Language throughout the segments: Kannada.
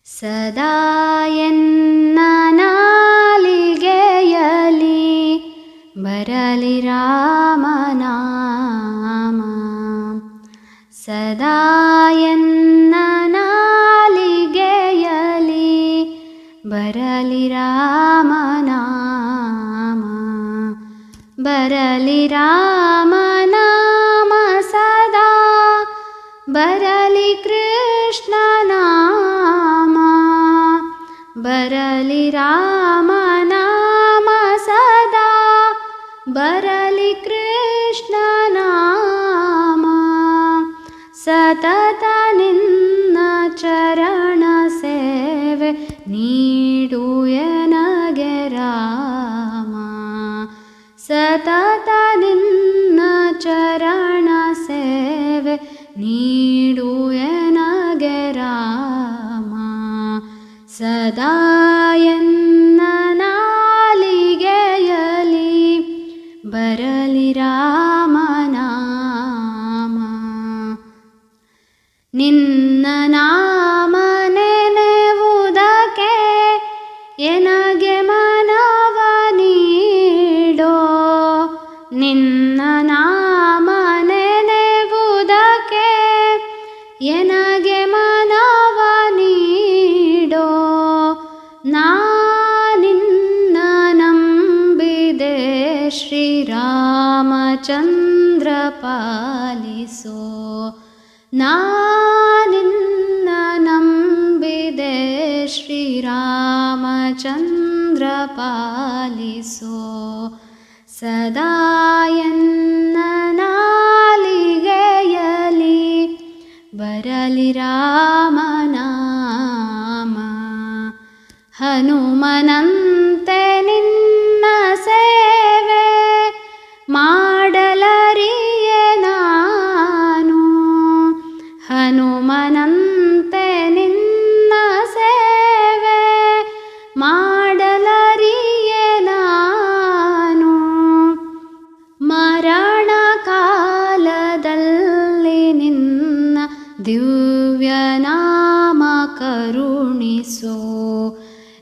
ಸದಾ ಎನ್ನ ನಾಲಿಗೆಯಲಿ ಬರಲಿ ರಾಮನಾಮ. ಸದಾ ಎನ್ನ ನಾಲಿಗೆಯಲಿ ಬರಲಿ ರಾಮನಾಮ. ಬರಲಿ ರಾಮನಾಮ ಸದಾ ಬರಲಿ ಕೃಷ್ಣ ನಾಮ. ಬರಲಿ ರಾಮನಾಮ ಸದಾ ಬರಲಿ ಕೃಷ್ಣ ನಾಮ. ಸತತ ನಿನ್ನ ಚರಣ ಸೇವೆ ನೀಡು ಎನಗೆ ರಾಮ. ಸತತ ನಿನ್ನ ಚರಣ ಸೇವೆ ನೀಡು ಎನಗೆ ರಾಮ. ಸದಾ ಎನ್ನ ನಾಲಿಗೆಯಲಿ ಬರಲಿ ರಾಮನಾಮ. ನಿನ್ನ ನಾಮ ನೆನೆವುದಕ್ಕೆ ಎನಗೆ ಮನವ ನೀಡೋ. ನಿನ್ನ ನಾಮ ನೆನೆವುದಕ್ಕೆ ಎನಗೆ ಮನವ ನೀಡೋ. ನಾನಿನ್ನ ನಂಬಿದೆ ಶ್ರೀರಾಮಚಂದ್ರ ಪಾಲಿಸೋ. ನಾನಿನ್ನ ನಂಬಿದೆ ಶ್ರೀರಾಮಚಂದ್ರ ಪಾಲಿಸೋ. ಸದಾ ಎನ್ನ ನಾಲಿಗೆಯಲಿ ಬರಲಿ ರಾಮನಾಮ. ಹನುಮನಂತೆ ನಿನ್ನ ಸೇವೆ ಮಾಡಲರಿಯೆ ನಾನು. ಹನುಮನಂತೆ ನಿನ್ನ ಸೇವೆ ಮಾಡಲರಿಯೆ ನಾನು. ಮರಣ ಕಾಲದಲ್ಲಿ ನಿನ್ನ ದಿವ್ಯ ನಾಮ ಕರುಣಿಸೋ.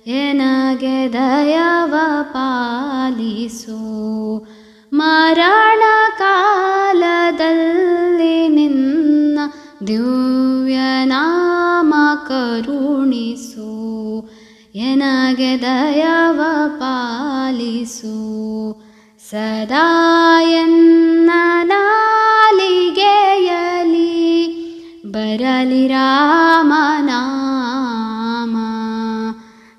ಎನಗೆ ದಯವ ಪಾಲಿಸೋ. ಮರಣ ಕಾಲದಲ್ಲಿ ನಿನ್ನ ದಿವ್ಯ ನಾಮ ಕರುಣಿಸೋ. ಎನಗೆ ದಯವ ಪಾಲಿಸೋ. ಸದಾ ಎನ್ನ ನಾಲಿಗೆಯಲಿ ಬರಲಿ ರಾಮನಾಮ.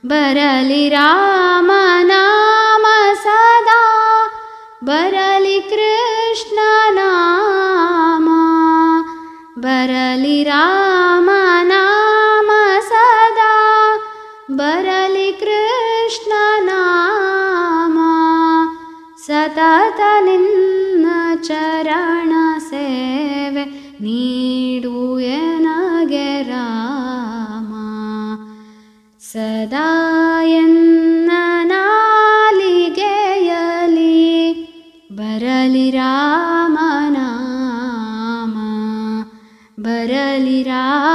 ಬರಲಿ ರಾಮನಾಮ ಸದಾ ಬರಲಿ ಕೃಷ್ಣ ನಾಮ. ಬರಲಿ ರಾಮನಾಮ ಸದಾ ಬರಲಿ ಕೃಷ್ಣ ನಾಮ. ಸತತ ನಿನ್ನ ಚರಣ ಸೇವೆ ನೀಡು ಎನಗೆ ರಾಮ. ಸದಾ ಎನ್ನ ನಾಲಿಗೆಯಲಿ ಬರಲಿ ರಾಮನಾಮ. ಬರಲಿ ರಾಮ